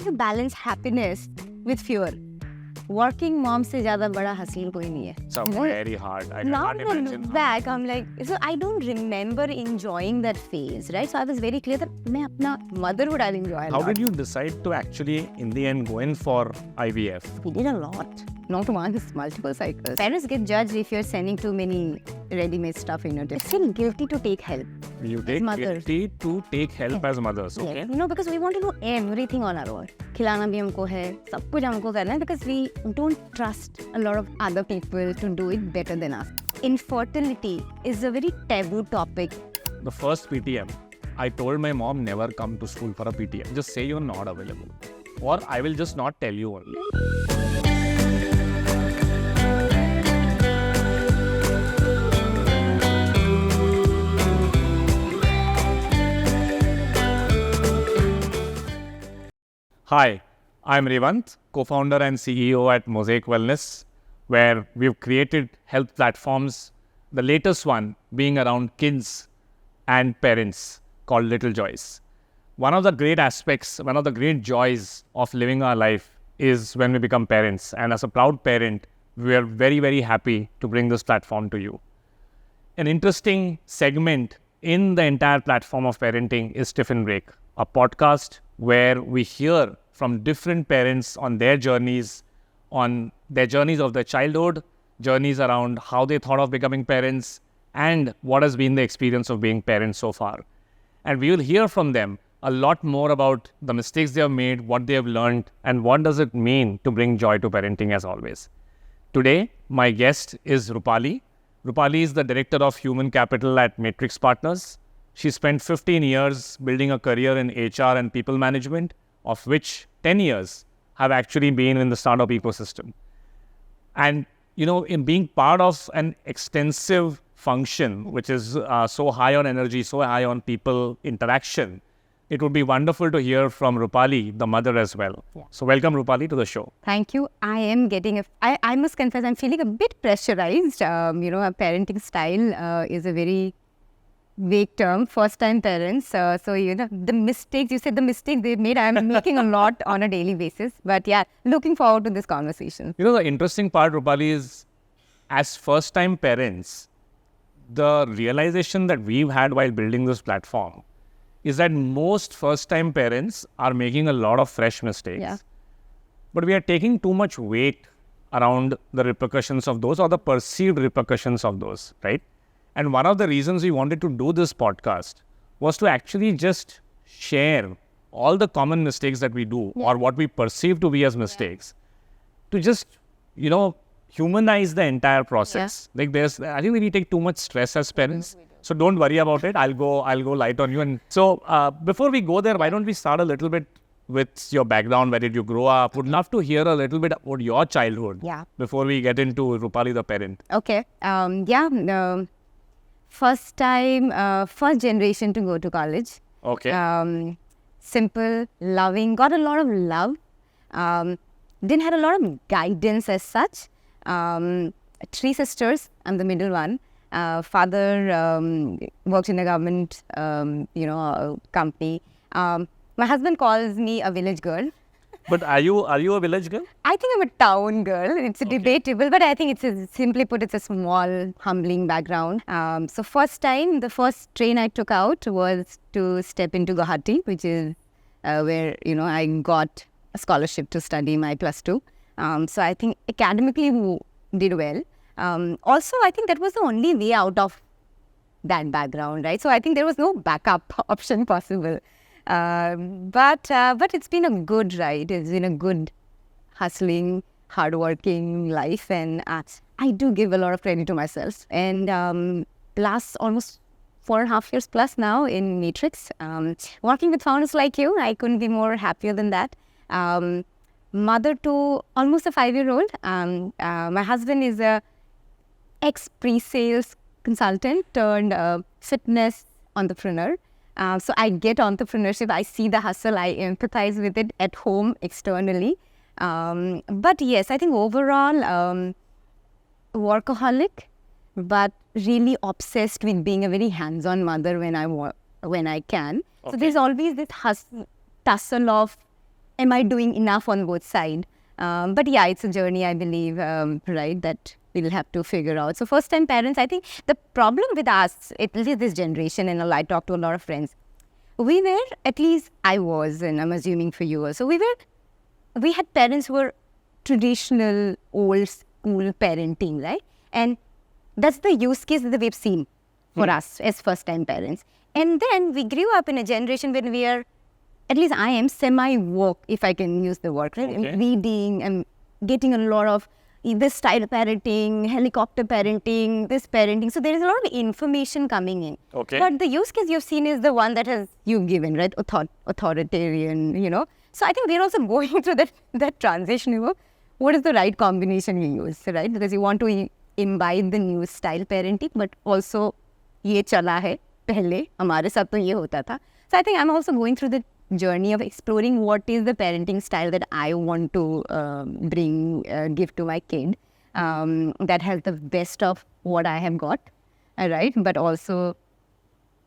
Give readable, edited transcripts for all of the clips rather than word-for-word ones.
to balance happiness with fear. Working mom se zyada bada hustle koi nahi hai. It's very hard. I Now can't when I imagine. look back, I'm like, so I don't remember enjoying that phase, right? So I was very clear that मैं अपना motherhood I'll enjoy a lot. How did you decide to actually, in the end, go in for IVF? We did a lot. Not once, multiple cycles. Parents get judged if you're sending too many ready-made stuff in your day. I feel guilty to take help. You take guilty to take help as mothers, okay? Yes. You know, because we want to do everything on our own. खिलाना भी हमको है, सब कुछ हमको करना है because we don't trust a lot of other people to do it better than us. Infertility is a very taboo topic. The first PTM, I told my mom never come to school for a PTM. Just say you're not available. Or I will just not tell you only. Hi, I'm Revant, co-founder and CEO at Mosaic Wellness, where we've created health platforms, the latest one being around kids and parents called Little Joys. One of the great aspects, one of the great joys of living our life is when we become parents. And as a proud parent, we are very, very happy to bring this platform to you. An interesting segment in the entire platform of parenting is Tiffin Break, a podcast where we hear from different parents on their journeys of their childhood, journeys around how they thought of becoming parents, and what has been the experience of being parents so far. And we will hear from them a lot more about the mistakes they have made, what they have learned, and what does it mean to bring joy to parenting as always. Today, my guest is Rupali. Rupali is the Director of Human Capital at Matrix Partners. She spent 15 years building a career in HR and people management, of which 10 years have actually been in the startup ecosystem. And, you know, in being part of an extensive function, which is so high on energy, so high on people interaction, it would be wonderful to hear from Rupali, the mother as well. Yeah. So welcome, Rupali, to the show. Thank you. I am getting I must confess, I'm feeling a bit pressurized. A parenting style is a very vague term, first-time parents. So, the mistakes, you said the mistakes they've made, I'm making a lot on a daily basis. But yeah, looking forward to this conversation. You know, the interesting part, Rupali, is as first-time parents, the realization that we've had while building this platform is that most first-time parents are making a lot of fresh mistakes. Yeah. But we are taking too much weight around the repercussions of those or the perceived repercussions of those, right? And one of the reasons we wanted to do this podcast was to actually just share all the common mistakes that we do or what we perceive to be as mistakes to just, humanize the entire process. Yeah. Like I think we take too much stress as parents. So don't worry about it. I'll go light on you. And so before we go there, why don't we start a little bit with your background? Where did you grow up? Would love to hear a little bit about your childhood before we get into Rupali the parent. Okay. First generation to go to college. Okay. Simple, loving, got a lot of love. Didn't have a lot of guidance as such. 3 sisters, I'm the middle one. Father worked in a government, company. My husband calls me a village girl. But are you a village girl? I think I'm a town girl. It's debatable, but I think simply put, it's a small, humbling background. So the first train I took out was to step into Guwahati, which is where, I got a scholarship to study my +2. So I think academically did well. Also, I think that was the only way out of that background, right? So I think there was no backup option possible. But it's been a good ride. It's been a good, hustling, hardworking life, and I do give a lot of credit to myself. And plus almost 4.5 years plus now in Matrix, working with founders like you, I couldn't be more happier than that. Mother to almost a 5-year-old. My husband is a ex-pre-sales consultant turned fitness entrepreneur. So I get entrepreneurship. I see the hustle. I empathize with it at home, externally. But yes, I think overall, workaholic, but really obsessed with being a very hands-on mother when I can. Okay. So there's always this tussle of am I doing enough on both sides? But yeah, it's a journey, I believe, right, that we'll have to figure out. So first-time parents, I think the problem with us, at least this generation, and I talk to a lot of friends, we were, at least I was, and I'm assuming for you also, we had parents who were traditional, old school parenting, right? And that's the use case that we've seen for us as first-time parents. And then we grew up in a generation when we are, at least I am, semi-woke, if I can use the word, right? Okay. I'm reading, I'm getting a lot of this style of parenting, helicopter parenting, this parenting. So there is a lot of information coming in. Okay. But the use case you've seen is the one that has you've given, right? Authoritarian, you know. So I think we're also going through that transition, you know. What is the right combination you use, right? Because you want to imbibe the new style parenting, but also ये चला है पहले हमारे साथ तो ये होता था. So I think I'm also going through the journey of exploring what is the parenting style that I want to give to my kid that has the best of what I have got, right? But also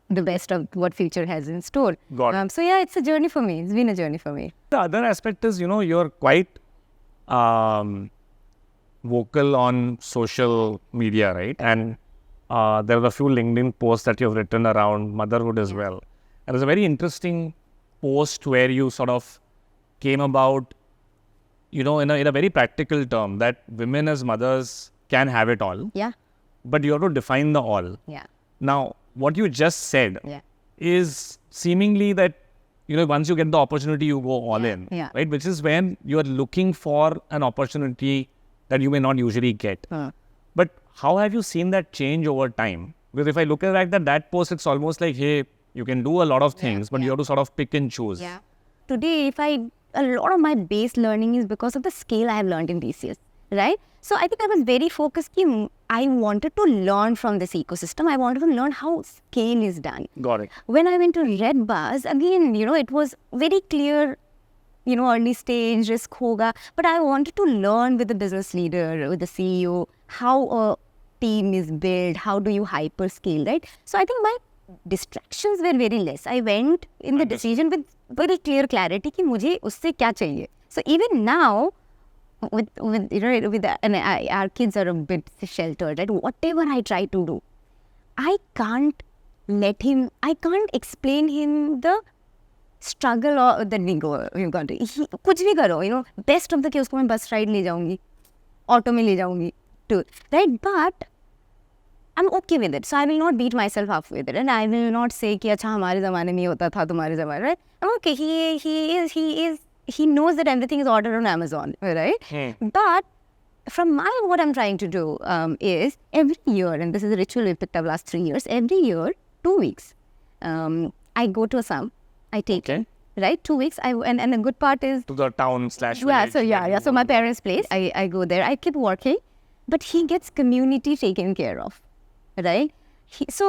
the best of what future has in store. Got it. So yeah, it's a journey for me. It's been a journey for me. The other aspect is, you're quite vocal on social media, right? And there are a few LinkedIn posts that you've written around motherhood as well. And there's a very interesting post where you sort of came about, in a very practical term, that women as mothers can have it all, Yeah. but you have to define the all. Yeah. Now, what you just said Yeah. is seemingly that, once you get the opportunity, you go all in, Yeah. right? Which is when you are looking for an opportunity that you may not usually get. But how have you seen that change over time? Because if I look at that post, it's almost like, hey, you can do a lot of things, but you have to sort of pick and choose. Yeah. Today, a lot of my base learning is because of the scale I have learned in these years, right? So I think I was very focused. I wanted to learn from this ecosystem. I wanted to learn how scale is done. Got it. When I went to Red Buzz, again, it was very clear, early stage, risk hoga. But I wanted to learn with the business leader, with the CEO, how a team is built, how do you hyper scale, right? So I think my distractions were very less. I went in the decision with very clear clarity कि मुझे उससे क्या चाहिए. So even now, our kids are a bit sheltered, right? Whatever I try to do, I can't explain him the struggle or the ego. कुछ भी करो, best of the case उसको मैं bus ride ले जाऊँगी, auto में ले जाऊँगी, right? But I'm okay with it. So I will not beat myself up with it, and I will not say कि अच्छा हमारे ज़माने में होता था तुम्हारे ज़माने, right? I'm okay. He knows that everything is ordered on Amazon, right? But from what I'm trying to do is every year, and this is a ritual we've picked up last 3 years. Every year, 2 weeks, I go to Assam. I take him, right? 2 weeks. And the good part is To the town / yeah. village. So my parents' place. I go there. I keep working, but he gets community taken care of, right?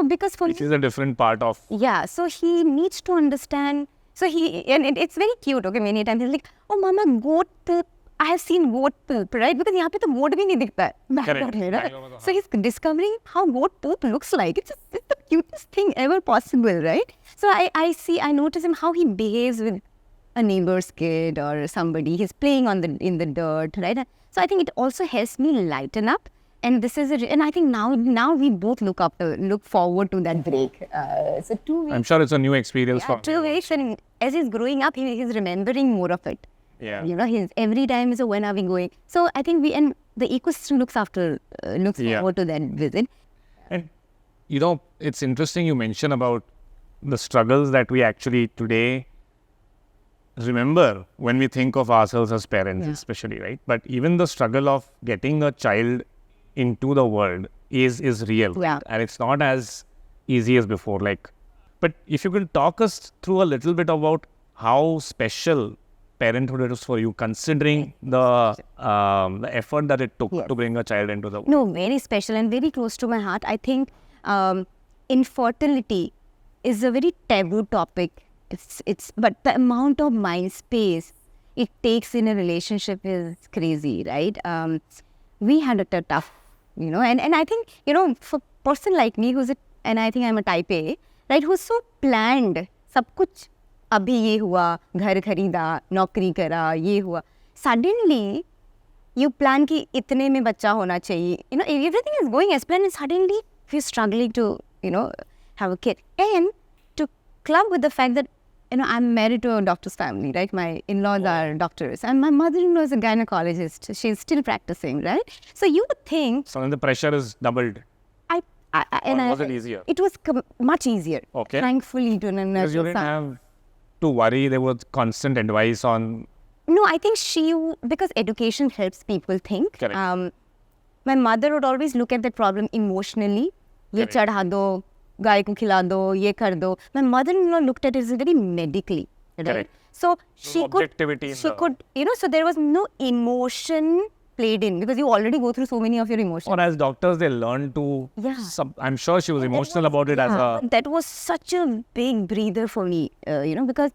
Because for Which is a different part of. yeah, so he needs to understand. So it's very cute. Okay, many times he's like, "Oh, mama, goat poop. I have seen goat poop, right? Because यहाँ पे तो goat भी नहीं दिखता है background में, right? So he's discovering how goat poop looks like. It's the cutest thing ever possible, right? So I notice him how he behaves with a neighbor's kid or somebody. He's playing in the dirt, right? So I think it also helps me lighten up. And this is and I think now we both look forward to that break. So 2 weeks. I'm sure it's a new experience for 2 weeks, and as he's growing up, he's remembering more of it. Yeah. His every time is a when are we going? So I think and the ecosystem looks forward to that visit. And it's interesting you mention about the struggles that we actually today remember when we think of ourselves as parents, especially, right? But even the struggle of getting a child into the world is real. Yeah. And it's not as easy as before. But if you could talk us through a little bit about how special parenthood is for you, considering the effort that it took to bring a child into the world. No, very special and very close to my heart. I think infertility is a very taboo topic. But the amount of mind space it takes in a relationship is crazy, right? We had a tough, and I think, for a person like me and I think I'm a type A, right, who's so planned, sab kuch अभी ये हुआ, घर खरीदा, नौकरी करा, ये हुआ. Suddenly, you plan कि इतने में बच्चा होना चाहिए. You know, everything is going as planned, and suddenly we're struggling to, have a kid. And to club with the fact that, I'm married to a doctor's family, right? My in-laws are doctors, and my mother-in-law is a gynecologist. She's still practicing, right? So you would think... So then the pressure is doubled. Was it easier? It was much easier. Okay. Thankfully, because you didn't have to worry. There was constant advice on... No, I think because education helps people think. Correct. My mother would always look at that problem emotionally. Ye chadha do, गाय को खिला दो, ये कर दो. My mother-in-law looked at it very medically, right? Correct. So she objectivity could, so there was no emotion played in because you already go through so many of your emotions. Or as doctors, they learn to. Yeah. I'm sure she was emotional about it as a. That was such a big breather for me, because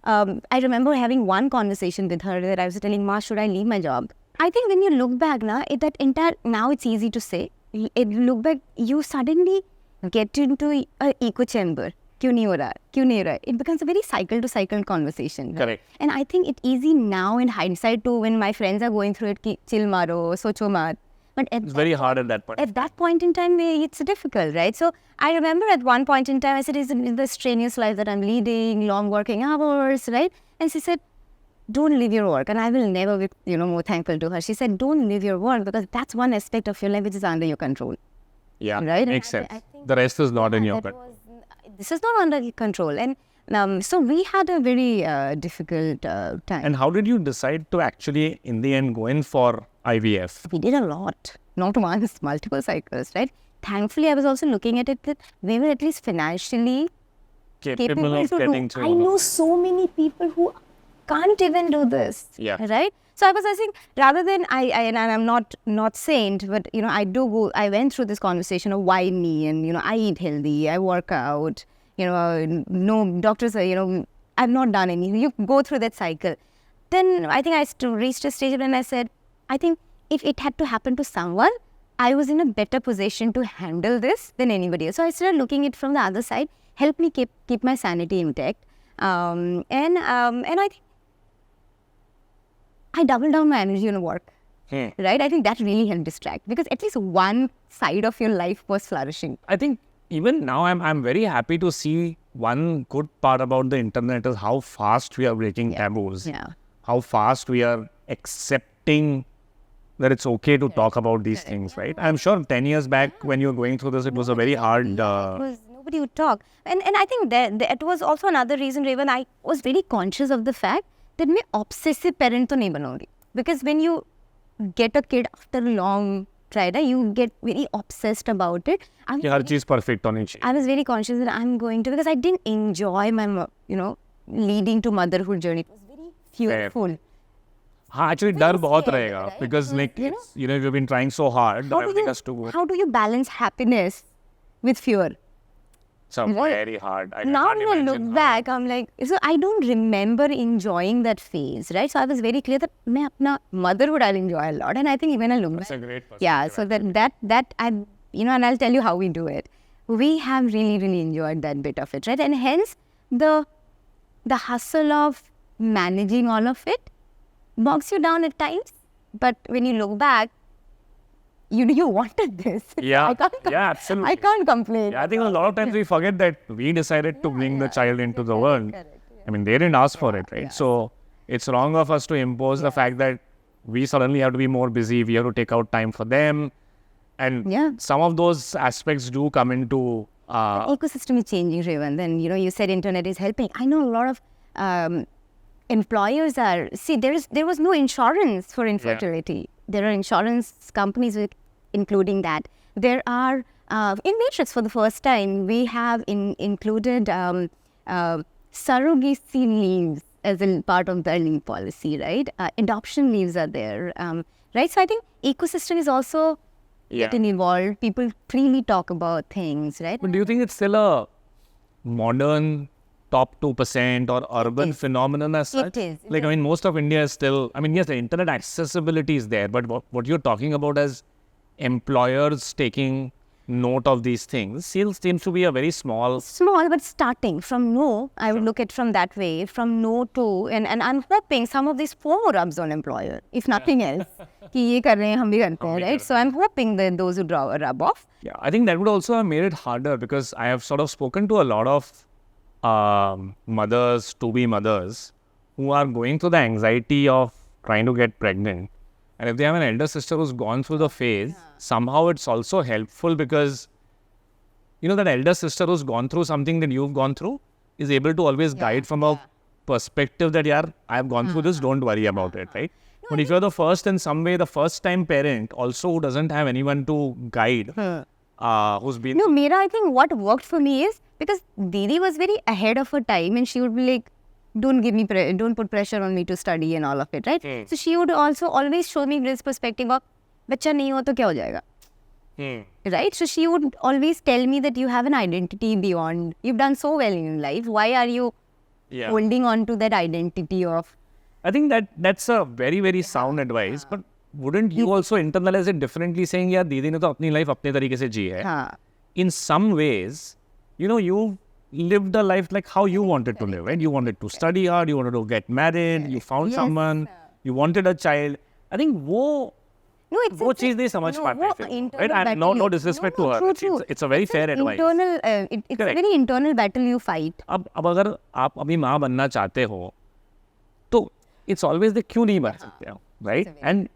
I remember having one conversation with her where I was telling, Ma, should I leave my job? I think when you look back now, now it's easy to say. Look back, you suddenly get into an echo chamber. क्यों नहीं हो रहा? क्यों नहीं हो रहा? It becomes a very cycle to cycle conversation. Right? Correct. And I think it's easy now in hindsight too when my friends are going through it कि chill मारो, सोचो मत. But it's very hard at that point. At that point in time, it's difficult, right? So I remember at one point in time, I said, "Is the strenuous life that I'm leading, long working hours, right?" And she said, "Don't leave your work." And I will never be, more thankful to her. She said, "Don't leave your work because that's one aspect of your life which is under your control." Yeah, right? Makes sense. The rest is not in your control. This is not under your control. And so we had a very difficult time. And how did you decide to actually, in the end, go in for IVF? We did a lot. Not once, multiple cycles, right? Thankfully, I was also looking at it that we were at least financially capable of getting to. I know so many people who can't even do this. Yeah. Right? So I was saying, rather than and I'm not saint, but I went through this conversation of why me, and I eat healthy, I work out, no doctors are, I've not done anything. You go through that cycle. Then I think I reached a stage when I said, I think if it had to happen to someone, I was in a better position to handle this than anybody else. So I started looking at it from the other side, help me keep my sanity intact, and I think I doubled down my energy on work, right? I think that really helped distract because at least one side of your life was flourishing. I think even now I'm very happy to see one good part about the internet is how fast we are breaking taboos. Yeah. How fast we are accepting that it's okay to talk about these things, right? I'm sure 10 years back when you were going through this, it was a very hard... Nobody would talk. And I think that was also another reason, Revant, I was very conscious of the fact that मैं obsessive parent तो नहीं बनूंगी. Because when you get a kid after a long try, you get very obsessed about it. कि हर चीज perfect होनी चाहिए. I was very conscious that I'm going to, because I didn't enjoy my, leading to motherhood journey. It was very fearful. हाँ, actually डर बहुत रहेगा. Right? Because you've been trying so hard. How do you balance happiness with fear? So very hard. Now when I look back, I'm like, so I don't remember enjoying that phase, right? So I was very clear that मैं अपना motherhood I'll enjoy a lot, and I think even I look back. That's a great perspective. Yeah, so that I, and I'll tell you how we do it. We have really, really enjoyed that bit of it, right? And hence the hustle of managing all of it bogs you down at times, but when you look back, you wanted this. Yeah, absolutely. I can't complain. Yeah, I think a lot of times we forget that we decided to bring the child into the world. Correct. I mean, they didn't ask for it, right? Yeah. So it's wrong of us to impose the fact that we suddenly have to be more busy. We have to take out time for them. And some of those aspects do come into... the ecosystem is changing, Revant. Then, you said internet is helping. I know a lot of employers are... See, there was no insurance for infertility. There are insurance companies including that. There are, in Matrix for the first time, we have included surrogacy leaves as a part of the leave policy, right? Adoption leaves are there, right? So I think ecosystem is also getting evolved. People freely talk about things, right? But do you think it's still a modern top 2% or urban phenomenon as such? It is. I mean, most of India is still... I mean, yes, the internet accessibility is there, but what you're talking about as employers taking note of these things seems to be a very small. Small, but starting from no, I would look at from that way, from no to, and I'm hoping some of these FOMO rubs on employer, if nothing else. कि ये कर रहे हैं, हम भी करते हैं, right? So I'm hoping that those would rub off. Yeah, I think that would also have made it harder because I have sort of spoken to a lot of mothers, to-be mothers, who are going through the anxiety of trying to get pregnant. And if they have an elder sister who's gone through the phase, somehow it's also helpful because, that elder sister who's gone through something that you've gone through is able to always guide from a perspective that, I've gone through this, don't worry about it, right? But if you're the first in some way, the first time parent also who doesn't have anyone to guide, who's been... No, Meera, I think what worked for me is because Didi was very ahead of her time and she would be like, don't put pressure on me to study and all of it, right? So she would also always show me this perspective of, बच्चा नहीं हो तो क्या हो जाएगा? Right? So she would always tell me that you have an identity beyond, you've done so well in life, why are you holding on to that identity of... I think that's a very, very sound advice, but wouldn't you also internalize it differently, saying, दीदी ने तो अपनी life अपने तरीके से जी है. In some ways, you lived a life like how you wanted to live, right? You wanted to study hard, you wanted to get married, you found someone, you wanted a child. I think वो चीज़ नहीं समझ पाते, right? And no disrespect to her. It's a very fair advice. It's a very internal battle you fight. अब अगर आप अभी माँ बनना चाहते हो, तो it's always the क्यों नहीं बन सकते हो, right? And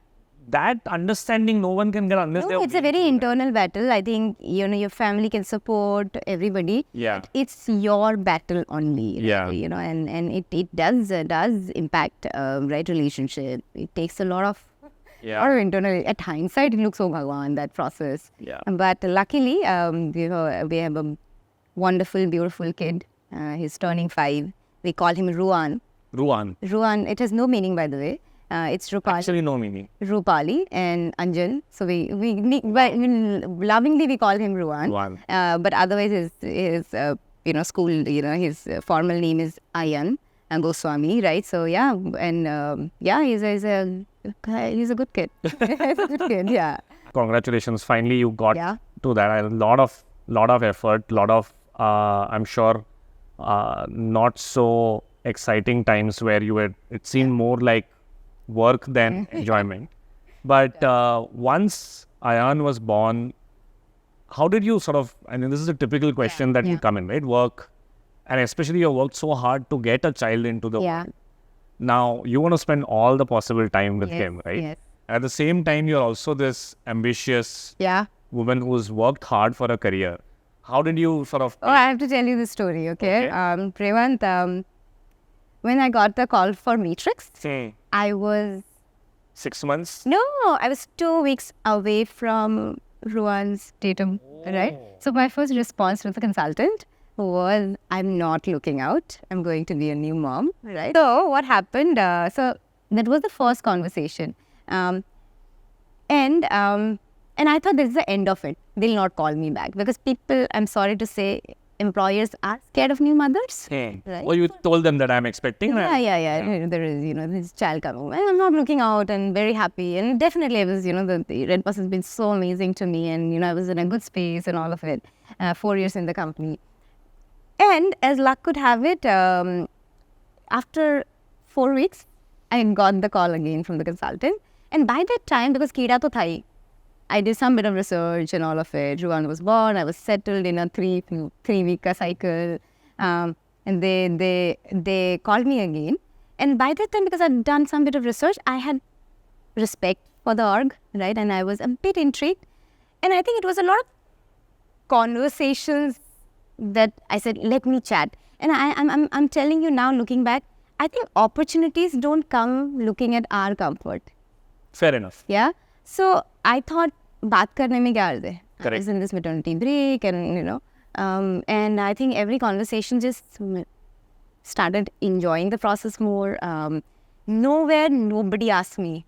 that understanding no one can get unless No, it's a very internal battle. I think, your family can support everybody. Yeah. It's your battle only. Yeah. And it does impact, right, relationship. It takes a lot of or internal. At hindsight, it looks so Bhagwan, that process. Yeah. But luckily, we have a wonderful, beautiful kid. He's turning 5. We call him Ruan. Ruan. It has no meaning, by the way. It's Rupali. Actually, no meaning. Rupali and Anjan. So we lovingly we call him Ruan. But otherwise his school, his formal name is Ayan and Goswami, right? So he's a good kid. He's a good kid, yeah. Congratulations! Finally, you got to that. A lot of effort, lot of I'm sure not so exciting times where it seemed more like work than enjoyment. But once Ayan was born, how did you sort of, this is a typical question that would come in, right? Work, and especially you worked so hard to get a child into the world. Now, you want to spend all the possible time with him, right? Yes. At the same time, you're also this ambitious woman who's worked hard for a career. How did you sort of... Oh, I have to tell you the story, okay? Revant, when I got the call for Matrix, I was... 6 months? No, I was 2 weeks away from Ruan's datum, right? So my first response to the consultant was, I'm not looking out. I'm going to be a new mom, right? So what happened? So that was the first conversation. And I thought this is the end of it. They'll not call me back because people, I'm sorry to say, employers are scared of new mothers. Right? Well, you told them that I'm expecting. Yeah. There is, this child coming. And I'm not looking out and very happy. And definitely I was, the Red Bus has been so amazing to me. And, I was in a good space and all of it. 4 years in the company. And as luck could have it, after 4 weeks, I got the call again from the consultant. And by that time, because Kida to thai, I did some bit of research and all of it. Ruan was born. I was settled in a three-week cycle. And they called me again. And by that time, because I'd done some bit of research, I had respect for the org, right? And I was a bit intrigued. And I think it was a lot of conversations that I said, let me chat. And I'm telling you now, looking back, I think opportunities don't come looking at our comfort. Fair enough. Yeah. So I thought, baat karne mein kya arz hai? Correct. I was in this maternity break and, and I think every conversation just started enjoying the process more. Nowhere, nobody asked me,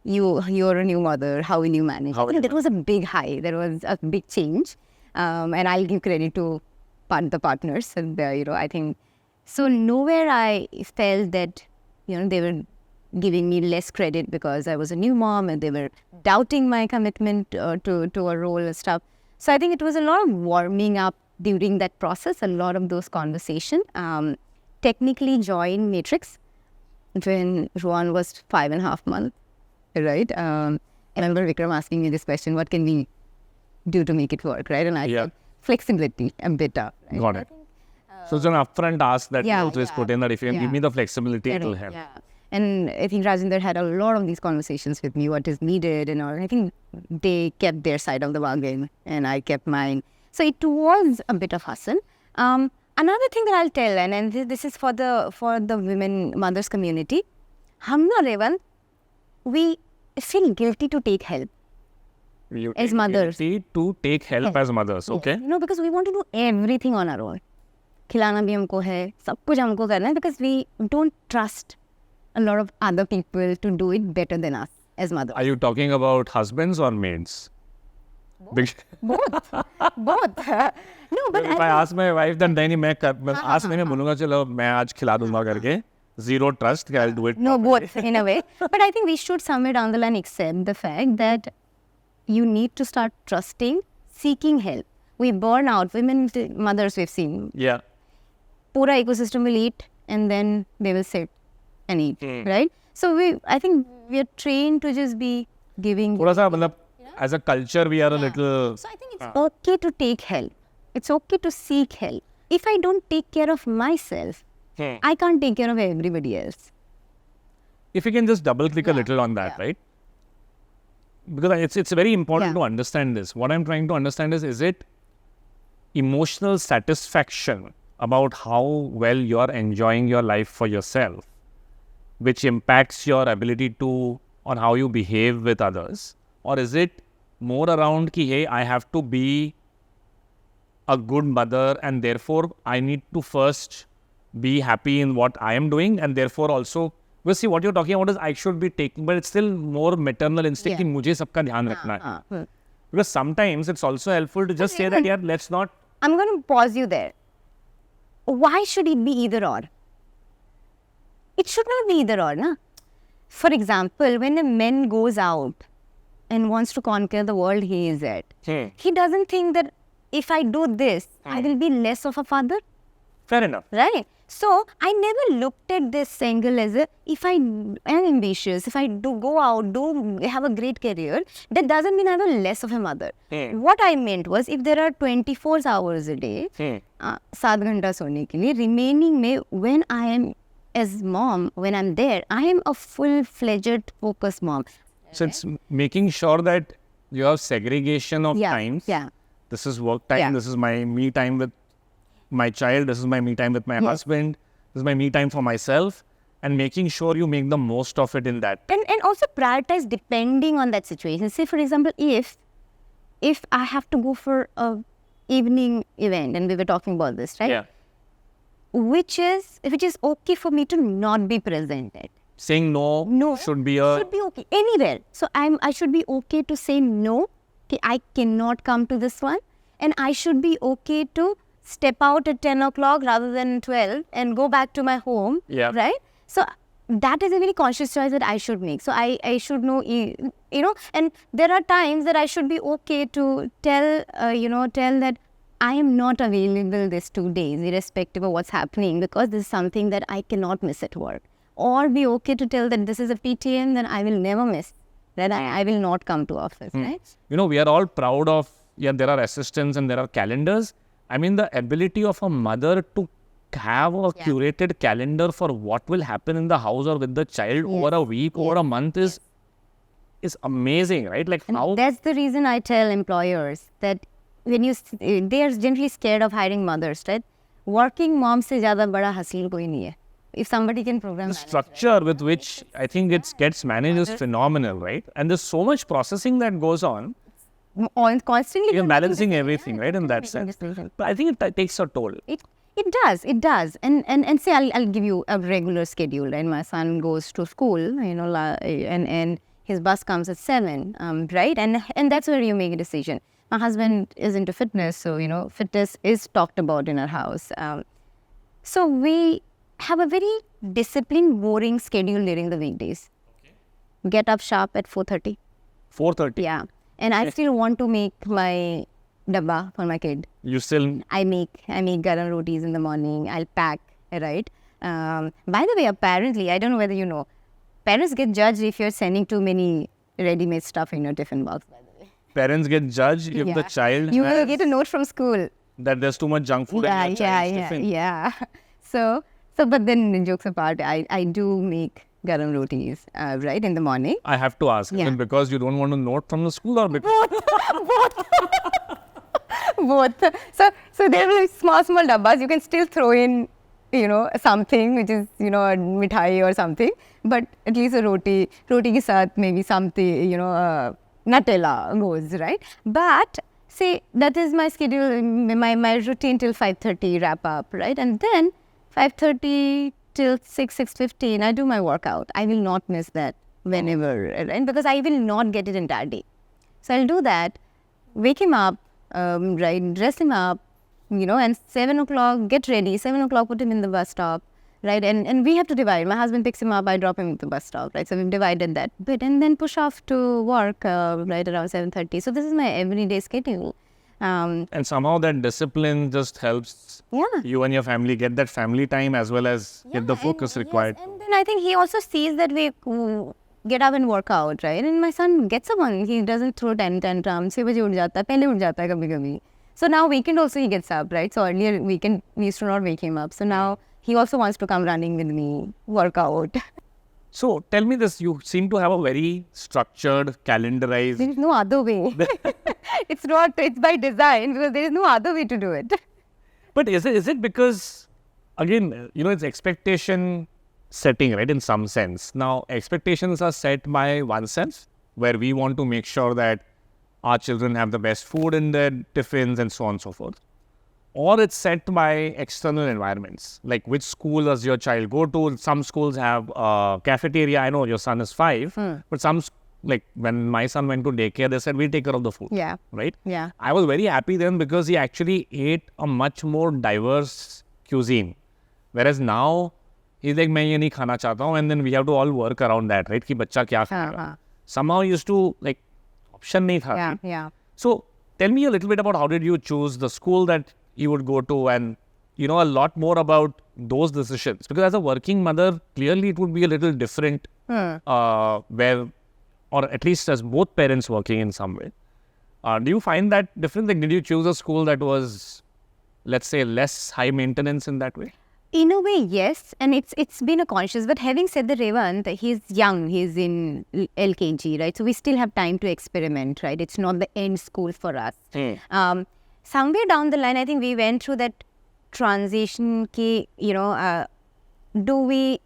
you're a new mother, how will you manage? That was a big high. There was a big change. And I'll give credit to the partners. And, I think, so nowhere I felt that, they were giving me less credit because I was a new mom and they were doubting my commitment to a role and stuff. So I think it was a lot of warming up during that process, a lot of those conversations. Technically joined Matrix when Rohan was 5.5 months, right? I remember Vikram asking me this question, what can we do to make it work, right? And I said, flexibility and beta. Right? Got it. So it's an upfront ask that you always put in, that if you can give me the flexibility, it will help. Yeah. And I think Rajinder had a lot of these conversations with me, what is needed and all. I think they kept their side of the bargain and I kept mine. So it was a bit of hustle. Another thing that I'll tell, and this is for the women mothers community, hum na Revant, we feel guilty to take help as mothers. Guilty to take help as mothers, okay? You know, because we want to do everything on our own. खिलाना भी हमको है, सब कुछ हमको करना है, because we don't trust a lot of other people to do it better than us as mothers. Are you talking about husbands or maids? Both. No, but if I ask my wife, then मैं ask मैं बोलूँगा चलो मैं आज खिला दूँगा करके. Zero trust, I'll do it. No, both in a way. But I think we should somewhere down the line accept the fact that you need to start trusting, seeking help. We burn out. Women, mothers we've seen. Yeah. Pura ecosystem will eat and then they will sit and eat, right? So I think we are trained to just be giving. थोड़ा सा मतलब as a culture we are a little. So I think it's okay to take help. It's okay to seek help. If I don't take care of myself, I can't take care of everybody else. If you can just double click a little on that, right? Because it's very important to understand this. What I'm trying to understand is it emotional satisfaction about how well you're enjoying your life for yourself, which impacts your ability on how you behave with others? Or is it more around ki, hey, I have to be a good mother and therefore I need to first be happy in what I am doing, and therefore also, well, see, what you're talking about is I should be taking, but it's still more maternal instinct ki mujhe sabka dhyan rakhna hai. Because sometimes it's also helpful to just say that, yeah, let's not. I'm going to pause you there. Why should it be either or? It should not be either or, na? For example, when a man goes out and wants to conquer the world he is at, he doesn't think that if I do this, I will be less of a father. Fair enough. Right? So, I never looked at this angle as if I am ambitious, if I do go out, have a great career, that doesn't mean I'm a less of a mother. What I meant was, if there are 24 hours a day, 7 घंटा सोने के लिए, remaining में, when I am as mom, when I'm there, I am a full-fledged focused mom. So, it's making sure that you have segregation of times. Yeah. This is work time, this is my me time with my child, this is my me time with my husband, this is my me time for myself, and making sure you make the most of it in that. And also prioritize depending on that situation. Say, for example, if I have to go for a evening event, and we were talking about this, right? Yeah. Which is okay for me to not be present at. Saying no should be okay anywhere. So I should be okay to say no. Okay, I cannot come to this one, and I should be okay to step out at 10 o'clock rather than 12 and go back to my home. Yeah. Right. So that is a very conscious choice that I should make. So I should know, you know, and there are times that I should be okay to tell that I am not available these 2 days, irrespective of what's happening, because this is something that I cannot miss at work. Or be okay to tell that this is a PTM, then I will never miss, that I will not come to office, right? You know, we are all proud of, there are assistants and there are calendars. I mean, the ability of a mother to have a curated calendar for what will happen in the house or with the child over a week, over a month is amazing, right? Like how... That's the reason I tell employers that when they are generally scared of hiring mothers, right? Working mom se zyada bada hustle koi nahi hai. If somebody can program the structure with which I think it gets managed is phenomenal, right? And there's so much processing that goes on. Constantly. You're balancing everything, right? In that sense. But I think it takes a toll. It does. And say I'll give you a regular schedule, right? My son goes to school, you know, and his bus comes at 7, right? And that's where you make a decision. My husband is into fitness, so, you know, fitness is talked about in our house. So we have a very disciplined, boring schedule during the weekdays. Okay. Get up sharp at 4:30. 4:30? Yeah. And I still want to make my dabba for my kid. You still... I make garam rotis in the morning. I'll pack, right? By the way, apparently, I don't know whether you know, parents get judged if you're sending too many ready-made stuff in your tiffin box, by the way. Parents get judged if the child You will get a note from school. that there's too much junk food in your child's tiffin. Yeah. So, but then jokes apart, I do make garam rotis, right, in the morning. I have to ask, is it because you don't want a note from the school or because... Both. So there are small dabbas. You can still throw in, something which is, a mithai or something. But at least a roti ke saath maybe something, Nutella goes, right? But say that is my schedule, my routine till 5:30 wrap up, right? And then 5:30 till 6:15, I do my workout. I will not miss that whenever, right? Because I will not get it entire day. So I'll do that, wake him up, right, dress him up, and 7 o'clock, get ready, 7 o'clock, put him in the bus stop, right, and we have to divide. My husband picks him up, I drop him at the bus stop, right, so we've divided that bit, and then push off to work, right, around 7:30. So this is my everyday schedule. And somehow that discipline just helps you and your family get that family time as well as get the focus required. Yes, and then I think he also sees that we get up and work out, right? And my son gets up on, he doesn't throw tantrums. 6 baje ud jata hai, pehle ud jata hai kabhi. So now weekend also he gets up, right? So earlier weekend we used to not wake him up. So now he also wants to come running with me, work out. So tell me this, you seem to have a very structured, calendarized... There is no other way. It's by design because there is no other way to do it. But is it because, again, it's expectation setting, right, in some sense. Now, expectations are set by oneself, where we want to make sure that our children have the best food in their tiffins and so on and so forth. Or it's set by external environments, like which school does your child go to. Some schools have a cafeteria. I know your son is 5, but some, like when my son went to daycare, they said, we'll take care of the food. Yeah. Right? Yeah. I was very happy then because he actually ate a much more diverse cuisine. Whereas now, he's like, मैं ये नहीं खाना चाहता हूँ, and then we have to all work around that, right? कि बच्चा क्या खाएगा. Somehow used to, like, option नहीं था. Yeah. So, tell me a little bit about how did you choose the school that you would go to, and a lot more about those decisions. Because as a working mother, clearly it would be a little different where, or at least as both parents working in some way. Do you find that different? Like, did you choose a school that was, let's say, less high maintenance in that way? In a way, yes, and it's been a conscious. But having said that, Revant, he's young, he's in LKG, right? So we still have time to experiment, right? It's not the end school for us. Somewhere down the line, I think we went through that transition. Do we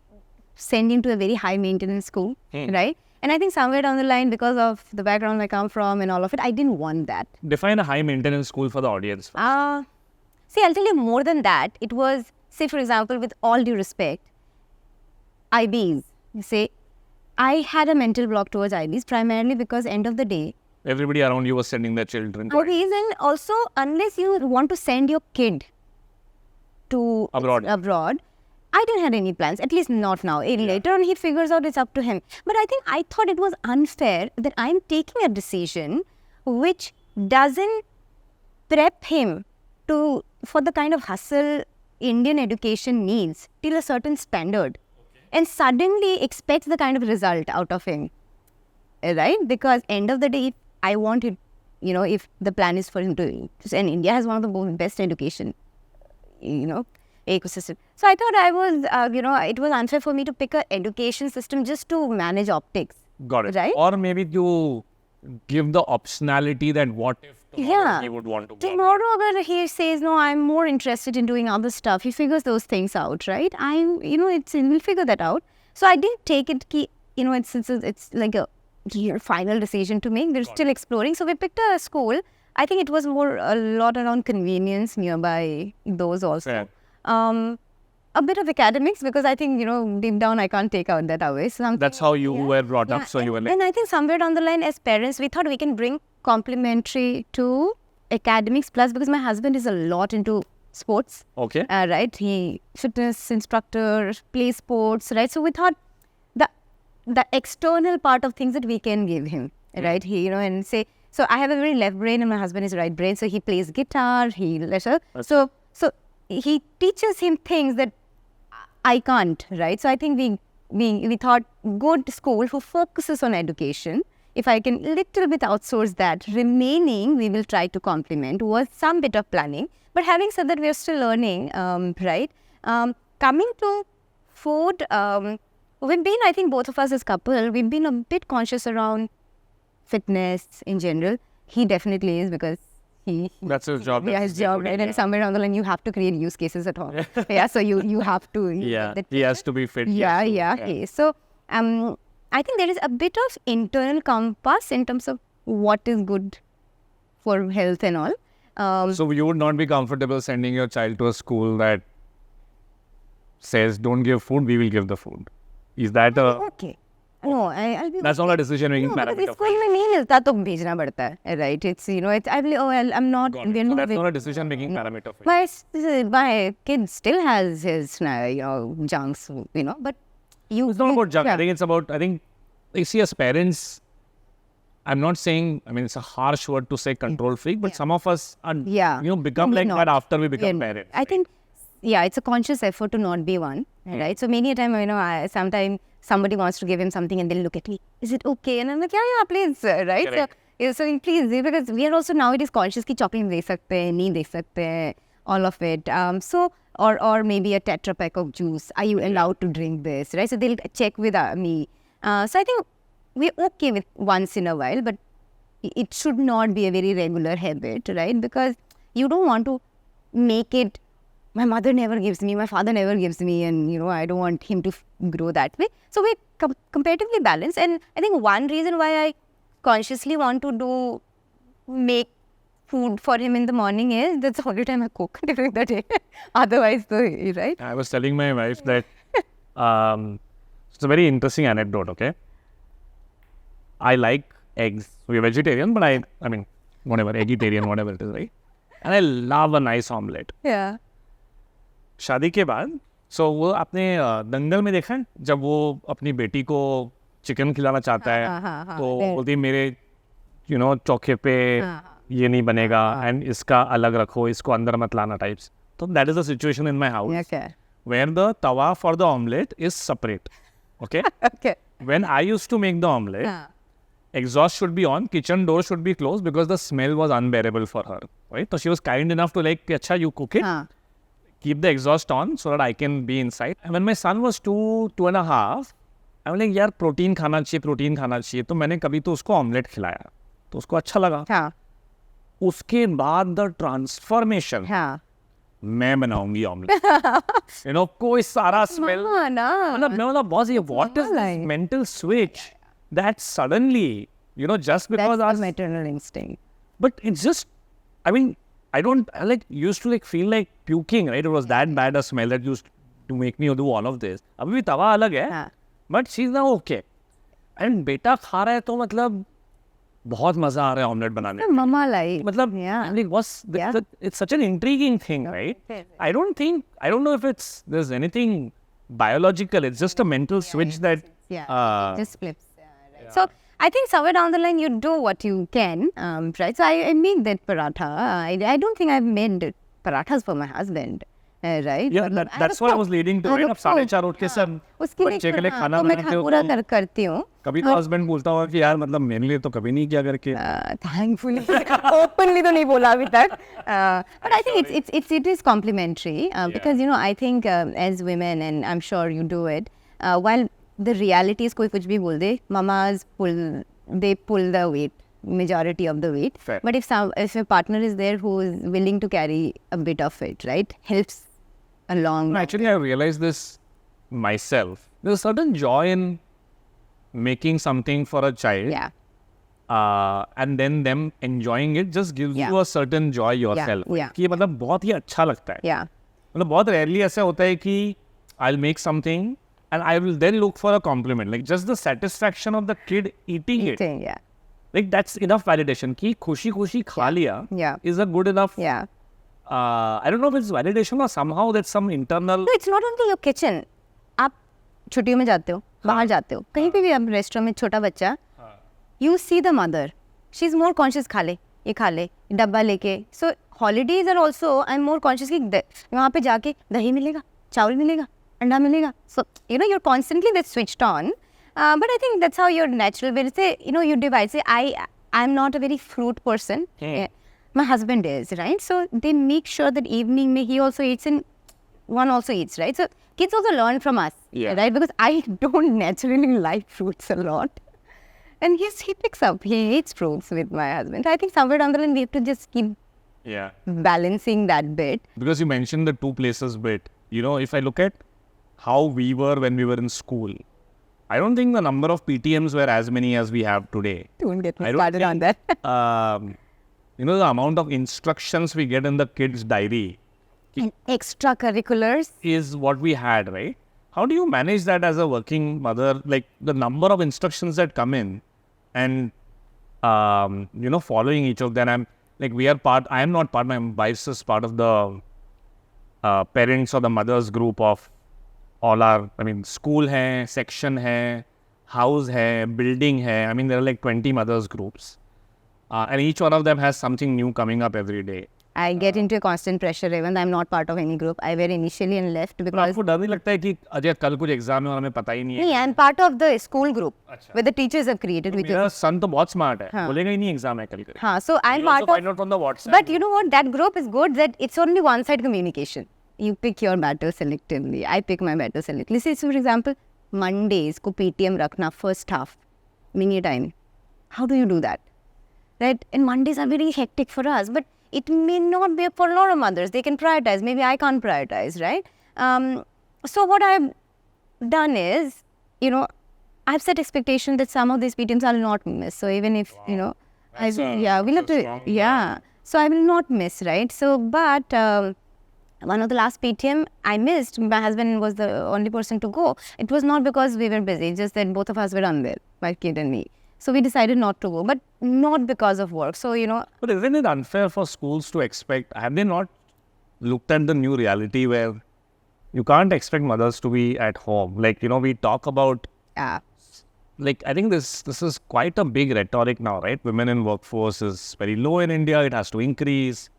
send him to a very high maintenance school, right? And I think somewhere down the line, because of the background I come from and all of it, I didn't want that. Define a high maintenance school for the audience. See, I'll tell you more than that. It was, say, for example, with all due respect, IBs. Say, I had a mental block towards IBs primarily because end of the day, everybody around you was sending their children to IBs, and also unless you want to send your kid to abroad, I didn't have any plans, at least not now. Later on, he figures out it's up to him. But I thought it was unfair that I'm taking a decision which doesn't prep him for the kind of hustle Indian education needs till a certain standard, and suddenly expects the kind of result out of him, right? Because end of the day, if I want it, if the plan is for him to, and India has one of the best education, ecosystem. So I thought it was unfair for me to pick an education system just to manage optics. Got it. Right? Or maybe to give the optionality that what if tomorrow he would want to go. Tomorrow, he says, no, I'm more interested in doing other stuff. He figures those things out, right? We'll figure that out. So I didn't take it, it's like a final decision to make. We're still exploring. So we picked a school. I think it was a lot around convenience nearby those also. Fair. A bit of academics, because I think, deep down I can't take out that away. So that's how you were brought up. So you were like... And I think somewhere down the line as parents, we thought we can bring complementary to academics plus, because my husband is a lot into sports. Okay. Right. He fitness instructor, play sports, right? So we thought the external part of things that we can give him, right? He, and say So I have a very left brain and my husband is right brain. So he plays guitar, so he teaches him things that I can't, right? So I think we thought good school who focuses on education. If I can little bit outsource that, remaining we will try to complement with some bit of planning. But having said that, we are still learning, right? Coming to food, we've been, I think both of us as couple, we've been a bit conscious around fitness in general. He definitely is because That's his job. Yeah, his job, right? And somewhere down the line, you have to create use cases at home. So you have to. Yeah, he has to be fit. Yeah. Okay. So I think there is a bit of internal compass in terms of what is good for health and all. So you would not be comfortable sending your child to a school that says, don't give food, we will give the food. Is that a... Okay. No, I'll be... That's not a decision-making parameter. School में नहीं मिलता तो भेजना पड़ता है, right? It's, I'm not... So that's not a decision-making parameter for you. My kid still has his, junks, but you... It's not about junk. I think it's about, see, as parents, I'm not saying, it's a harsh word to say control freak, but some of us are, become like that after we become parents. I think, it's a conscious effort to not be one, right? So many a time, sometimes somebody wants to give him something and they'll look at me, is it okay? And I'm like, yeah, please, right? So please, because we are also nowadays conscious ki chocolate de sakte hain, nahi de sakte hain, all of it. Or maybe a Tetra pack of juice. Are you allowed to drink this, right? So they'll check with me. So I think we're okay with once in a while, but it should not be a very regular habit, right? Because you don't want to make it, my mother never gives me, my father never gives me, and, I don't want him to grow that way. So we're comparatively balanced. And I think one reason why I consciously want to make food for him in the morning is that's the only time I cook during the day. Otherwise, right? I was telling my wife that it's a very interesting anecdote, okay? I like eggs. We're vegetarian, but I mean, whatever, eggitarian, whatever it is, right? And I love a nice omelette. Yeah. शादी के बाद वो अपने दंगल में देखा है जब वो अपनी बेटी को चिकन खिलाना चाहता है तो बोलती मेरे चौके पे ये नहीं बनेगा एंड इसका अलग रखो, इसको अंदर मत लाना टाइप्स. तो that is the situation in my house where the tawa for the omelette is separate. Okay when I used to make the omelette, exhaust should be on, kitchen door should be closed because the smell was unbearable for her, right? So she was kind enough to like, acha, you cook it, keep the exhaust on so that I can be inside. And when my son was 2.5, I was like, यार protein खाना चाहिए. तो मैंने कभी तो उसको omelette खिलाया तो उसको अच्छा लगा. उसके बाद द ट्रांसफॉर्मेशन, मैं बनाऊंगी ऑमलेट. कोई सारा स्मेल, मतलब मैं बोला बॉस ये what is this mental switch that suddenly, just because that's the maternal instinct. But it's just, I used to feel like puking, right? It was that bad a smell that used to make me do all of this. अभी भी तवा अलग है, but she's now okay. And बेटा खा रहा है तो मतलब बहुत मजा आ रहा है ऑमलेट बनाने में. Mama like. मतलब, it's such an intriguing thing, right? I don't know if there's anything biological. It's just a mental switch that. It just flips. So I think somewhere down the line you do what you can, right? So I made that paratha. I don't think I've made parathas for my husband, right? Yeah, that's what I was leading to. Right? अब 4:30 उठ के सब बच्चे के लिए खाना बनाते हो. पूरा करती हूँ. कभी तो हस्बैंड बोलता होगा कि यार मतलब मेरे लिए तो कभी नहीं किया करके. Thankfully, openly तो नहीं बोला अभी तक. But I think it is complementary because I think as women, and I'm sure you do it, while the reality is कोई कुछ भी बोल दे, mamas pull the weight, majority of the weight. Fair. But if a partner is there who is willing to carry a bit of it, right, helps along. Actually, I realized this myself. There's a certain joy in making something for a child. And then them enjoying it just gives you a certain joy yourself. कि मतलब बहुत ही अच्छा लगता है. मतलब बहुत rarely ऐसा होता है कि I'll make something and I will then look for a compliment. Like just the satisfaction of the kid eating it. Like that's enough validation. कि खुशी खा लिया is a good enough. I don't know if it's validation or somehow that's some internal. No, it's not only your kitchen. आप छुट्टियों में जाते हो, बाहर जाते हो, कहीं पे भी आप रेस्टोरेंट में छोटा बच्चा, you see the mother she's more conscious, खा ले, ये खा ले, डब्बा लेके. So holidays are also, I'm more conscious कि वहाँ पे जाके दही मिलेगा, चावल मिलेगा, अंडा मिलेगा. So you're constantly that's switched on. But I think that's how you're natural. When say you divide. Say I'm not a very fruit person. Yeah. My husband is, right? So they make sure that evening he also eats and one also eats, right? So kids also learn from us, right? Because I don't naturally like fruits a lot. And yes, he picks up. He eats fruits with my husband. I think somewhere down the line we have to just keep balancing that bit. Because you mentioned the two places bit. If I look at how we were when we were in school, I don't think the number of PTMs were as many as we have today. Don't get me started on that. The amount of instructions we get in the kids' diary. And extracurriculars. Is what we had, right? How do you manage that as a working mother? Like the number of instructions that come in and, following each of them. I am not part, my wife is part of the parents or the mothers group of all our, school hai, section hai, house hai, building hai. There are like 20 mothers groups. And each one of them has something new coming up every day. I get into a constant pressure even I'm not part of any group. I were initially and left because... आपको डर नहीं लगता है कि अजय कल कुछ exam है और हमें पता ही नहीं है? नहीं, I'm part of the school group where the teachers have created. मेरा son तो बहुत smart है, बोलेगा ही नहीं एग्जाम है कल. हाँ, so I'm part of... find out from the WhatsApp. But you know what? That group is good that it's only one-side communication. You pick your battle selectively. I pick my battle selectively. Say, for example, Mondays को PTM रखना first half, mini time. How do you do that? Right? And Mondays are very hectic for us, but it may not be for a lot of mothers. They can prioritize. Maybe I can't prioritize, right? So what I've done is, I've set expectation that some of these PTMs I'll not miss. So even if, we'll have to, so I will not miss, right? So, but one of the last PTM I missed, my husband was the only person to go. It was not because we were busy, just that both of us were unwell, my kid and me. So we decided not to go, but not because of work. So, But isn't it unfair for schools to expect, have they not looked at the new reality where you can't expect mothers to be at home? Like, we talk about, I think this is quite a big rhetoric now, right? Women in workforce is very low in India, it has to increase.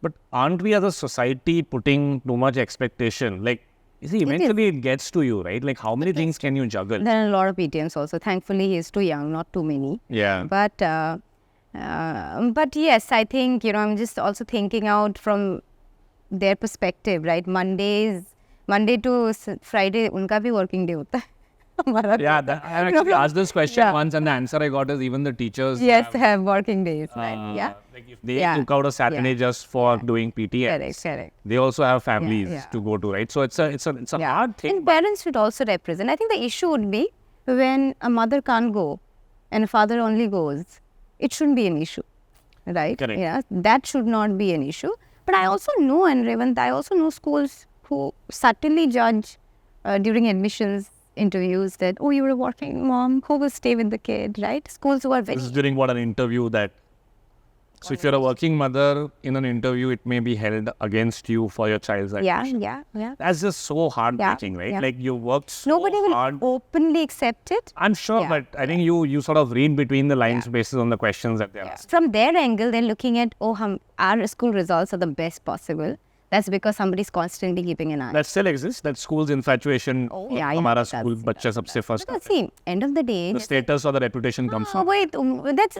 But aren't we as a society putting too much expectation? Like, you see, eventually it gets to you, right? Like, how many things can you juggle? There are a lot of PTMs also. Thankfully, he is too young, not too many. Yeah. But yes, I think, I'm just also thinking out from their perspective, right? Monday to Friday, unka bhi working day hota hai. Yeah, I actually asked this question once and the answer I got is even the teachers have working days, right? Like if they took out a Saturday just for doing PTS, correct. They also have families to go to, right? So it's a hard thing. And parents should also represent. I think the issue would be when a mother can't go and a father only goes, it shouldn't be an issue, right? Correct. Yeah, that should not be an issue. But I also know, and Revant, I also know schools who subtly judge during admissions interviews that, oh, you're a working mom, who will stay with the kid, right? Schools who are very... This is during an interview that... So if you're a working mother in an interview, it may be held against you for your child's admission. Yeah. That's just so heartbreaking, right? Yeah. Like you worked so Nobody hard. will openly accept it. I'm sure, but I think you sort of read between the lines based on the questions that they're asking. From their angle, they're looking at, our school results are the best possible. That's because somebody's constantly keeping an eye. That still exists. That school's infatuation. Hamara school, bachcha sabse first. Because see, end of the day, the status or the reputation comes from. Wait, that's.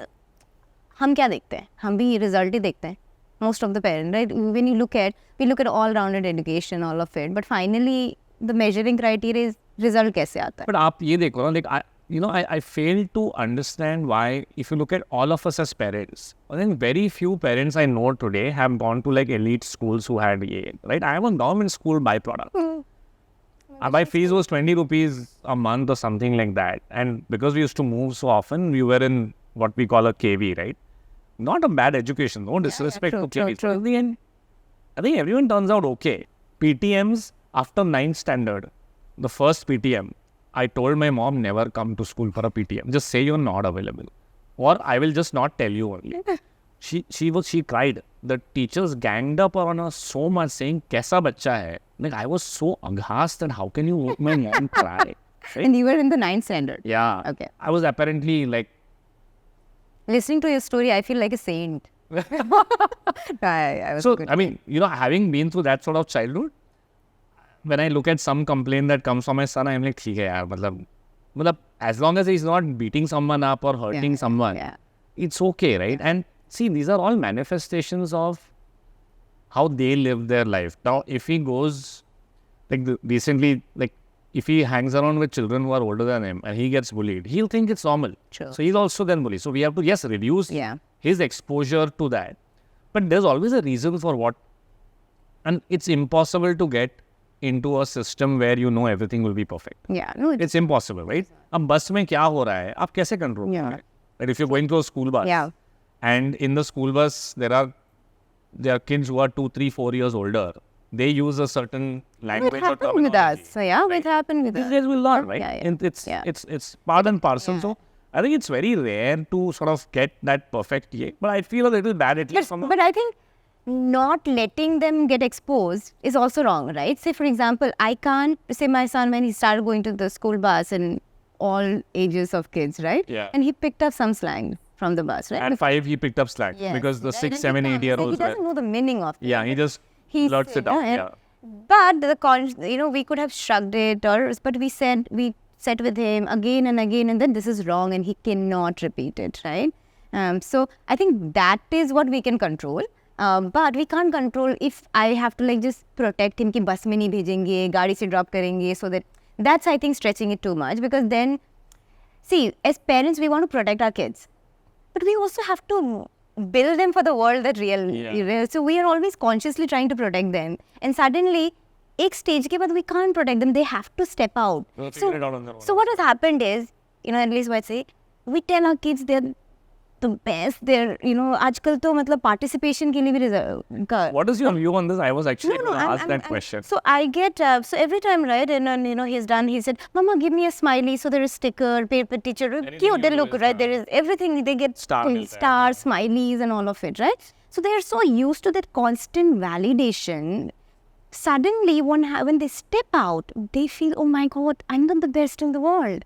हम क्या देखते हैं? हम भी result ही देखते हैं. Most of the parents, right? When we look at all-rounded education, all of it. But finally, the measuring criteria is result कैसे आता है? But आप ये देखो ना, like I fail to understand why, if you look at all of us as parents, I think very few parents I know today have gone to like elite schools who had right? I am a government school byproduct. My fees was 20 rupees a month or something like that. And because we used to move so often, we were in what we call a KV, right? Not a bad education, no disrespect to KV. So in the end, I think everyone turns out okay. PTMs after 9th standard, the first PTM, I told my mom, never come to school for a PTM. Just say you're not available. Or I will just not tell you only. She cried. The teachers ganged up on her so much saying, kaisa bachcha hai? Like I was so aghast that how can you make my mom cry? Right? And you were in the 9th standard? Yeah. Okay. I was apparently like listening to your story, I feel like a saint. I was So, good. I mean, having been through that sort of childhood, when I look at some complaint that comes from my son, I'm like, theek hai yaar, matlab, as long as he's not beating someone up or hurting someone, it's okay, right? And see, these are all manifestations of how they live their life. Now, if he goes, recently, if he hangs around with children who are older than him and he gets bullied, he'll think it's normal. Sure. So he'll also then bully. So we have to, reduce his exposure to that. But there's always a reason for what. And it's impossible to get into a system where everything will be perfect. Yeah, no, It's impossible, right? अब बस में क्या हो रहा है, आप कैसे control करोगे? Like if you're going to a school bus, and in the school bus there are kids who are 2, 3, 4 years older. They use a certain language or terminology. It happened with us. So it happened with us. These guys will learn, right? Yeah. It's part and parcel. So I think it's very rare to sort of get that perfect yet. But I feel a little bad at least. But I think not letting them get exposed is also wrong, right? Say, for example, I can't say my son when he started going to the school bus and all ages of kids, right? Yeah. And he picked up some slang from the bus, right? At 5, he picked up slang because the 6, 7, 8-year-olds. He doesn't know the meaning of it. Yeah, he just blurts it out. But we could have shrugged it, but we said with him again and again, and then this is wrong, and he cannot repeat it, right? So I think that is what we can control. But we can't control if I have to just protect him कि बस में नहीं भेजेंगे, गाड़ी से drop करेंगे, so that's I think stretching it too much, because then see, as parents we want to protect our kids, but we also have to build them for the world that real. So we are always consciously trying to protect them, and suddenly एक stage के बाद we can't protect them. They have to step out. So what has happened is, at least what I say, we tell our kids they're the best. They're आजकल तो मतलब participation के लिए भी reserve. What is your view on this? I was actually going to ask that question. So I get so every time, right, and then he's done. He said, "Mama, give me a smiley." So there is sticker, paper, teacher. Cute, they look, right? There is everything. They get stars, smileys, and all of it, right? So they are so used to that constant validation. Suddenly, when they step out, they feel, "Oh my God, I'm not the best in the world,"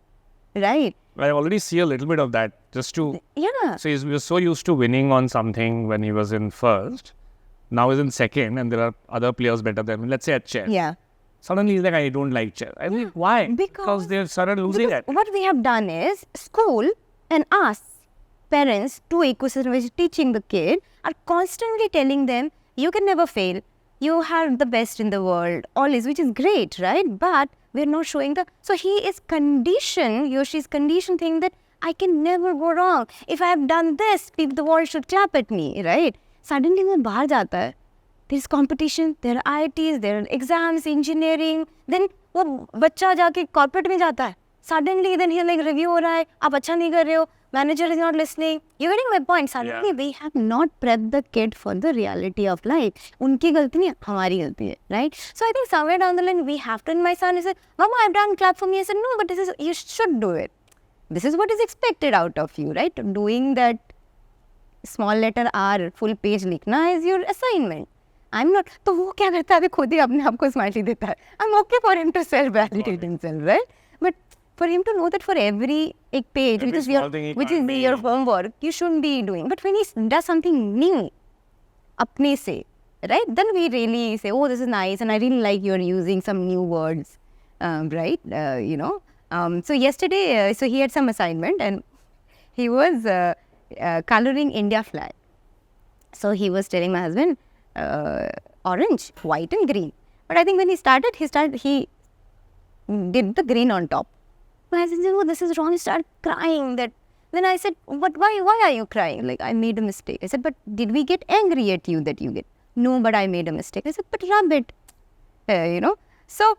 right? I already see a little bit of that. Just to so he was so used to winning on something when he was in first. Now he's in second, and there are other players better than him. Let's say at chess. Yeah. Suddenly he's like, I don't like chess. I mean, why? Because they started losing it. What we have done is school and us, parents, two ecosystem which is teaching the kid, are constantly telling them, you can never fail. You have the best in the world, always, which is great, right? But we're not showing so he is conditioned, she's conditioned thinking that I can never go wrong. If I have done this, the world should clap at me, right? Suddenly when बाहर जाता है, there's competition, there are IITs, there are exams, engineering. Then वो बच्चा जाके corporate में जाता है. Suddenly then he's like review हो रहा है, आप अच्छा नहीं कर रहे हो, manager is not listening. You're getting my point. Suddenly we have not prepped the kid for the reality of life. उनकी गलती नहीं, हमारी गलती है, right? So I think somewhere down the line we have to. And my son, he said, "Mama, I've done clap for me." I said, "No, but you should do it. This is what is expected out of you, right? Doing that small letter R, full page लिखना is your assignment. I'm not." तो वो क्या करता है, अभी खुद ही अपने आप को स्माइली देता है. I'm okay for him to self-validate himself, right? But for him to know that for every page, which is your homework, you shouldn't be doing. But when he does something new, apne se, right? Then we really say, "Oh, this is nice, and I really like you're using some new words," right? So yesterday, so he had some assignment, and he was coloring India flag. So he was telling my husband, orange, white, and green. But I think when he did the green on top. My husband said, "Oh, this is wrong." He started crying. Then I said, "But why are you crying?" Like, I made a mistake. I said, "But did we get angry at you that you get?" "No, but I made a mistake." I said, "But rub it." So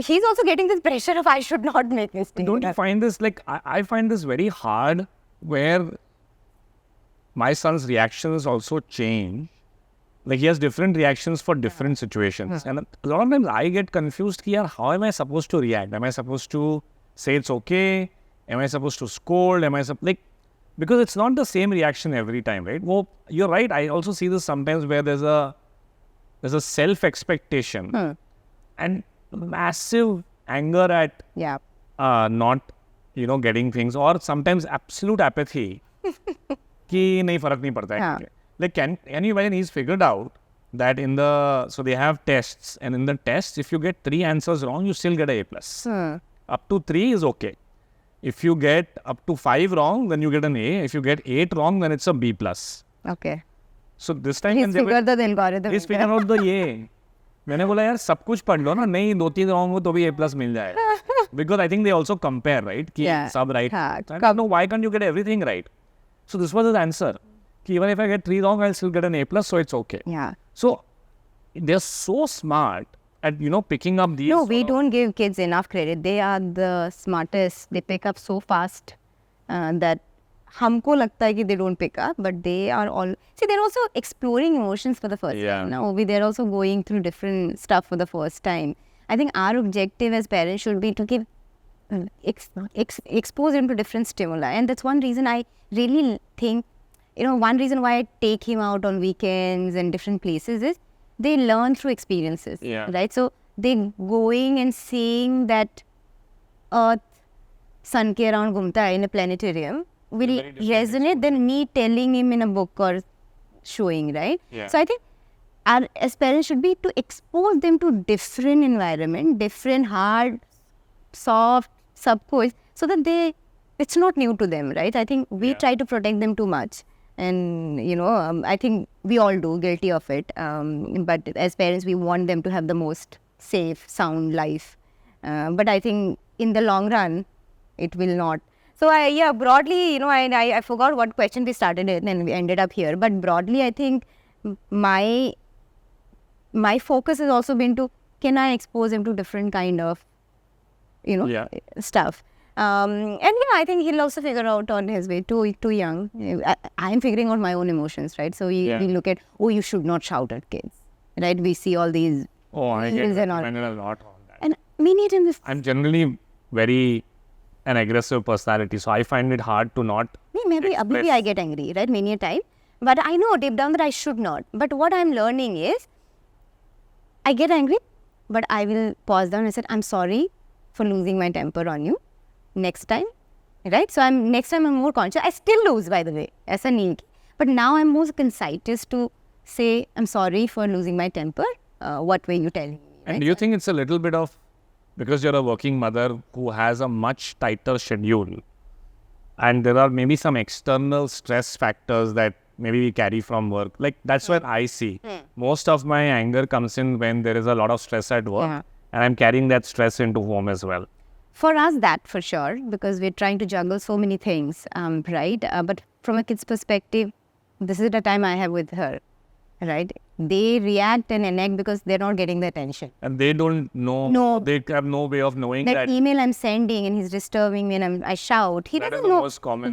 he's also getting this pressure of I should not make mistakes. Don't you find this, I find this very hard, where my son's reactions also change. Like, he has different reactions for different situations. And a lot of times I get confused, how am I supposed to react? Am I supposed to say it's okay? Am I supposed to scold? Because it's not the same reaction every time, right? Well, you're right. I also see this sometimes where there's a self-expectation and massive anger at not, getting things, or sometimes absolute apathy कि नहीं फर्क नहीं पड़ता है. Like can anyone he's figured out that in the so they have tests, and in the tests if you get 3 answers wrong you still get a plus. Up to 3 is okay. If you get up to 5 wrong then you get an A. If you get 8 wrong then it's a B plus. Okay. So this time He's figured the algorithm. he's figured out the ये. मैंने बोला यार सब कुछ पढ़ लो ना, नहीं 2-3 wrong हो तो भी A plus मिल जाएगा. Because I think they also compare, right? कि सब right. No, why can't you get everything right? So this was his answer. कि even if I get 3 wrong, I'll still get an A plus, so it's okay. Yeah. So they're so smart at picking up these. No, we don't give kids enough credit. They are the smartest. They pick up so fast that हमको लगता है कि they don't pick up, but they are all. See, they're also exploring emotions for the first time. Now, they're also going through different stuff for the first time. I think our objective as parents should be to give expose them to different stimuli, and that's one reason I really think. One reason why I take him out on weekends and different places is they learn through experiences, right? So they going and seeing that Earth, sun ke around घूमता है in a planetarium will resonate than me telling him in a book or showing, right? So I think our as parents should be to expose them to different environment, different hard, soft, sab kuch, so that it's not new to them, right? I think we try to protect them too much. And, I think we all do, guilty of it. But as parents, we want them to have the most safe, sound life. But I think in the long run, it will not. So, broadly, I forgot what question we started in and we ended up here. But broadly, I think my focus has also been to, can I expose him to different kind of, stuff. And I think he'll also figure out on his way. Too young. I'm figuring out my own emotions, right? So we look at, you should not shout at kids, right? We see all these. I get recommended a lot on that. And we need him. I'm generally very an aggressive personality, so I find it hard to not. Maybe I get angry, right? Many a time, but I know deep down that I should not. But what I'm learning is, I get angry, but I will pause down and say, I'm sorry for losing my temper on you. Next time, right? So next time I'm more conscious. I still lose, by the way, ऐसा नहीं है. But now I'm more concise to say, I'm sorry for losing my temper. What were you telling me? Right? And do you think it's a little bit of, because you're a working mother who has a much tighter schedule, and there are maybe some external stress factors that maybe we carry from work. Like that's where I see most of my anger comes in when there is a lot of stress at work, and I'm carrying that stress into home as well. For us, that for sure, because we're trying to juggle so many things, right? But from a kid's perspective, this is the time I have with her, right? They react and enact because they're not getting the attention. And they don't know. No. They have no way of knowing that. Email I'm sending and he's disturbing me and I shout. He doesn't know. Most common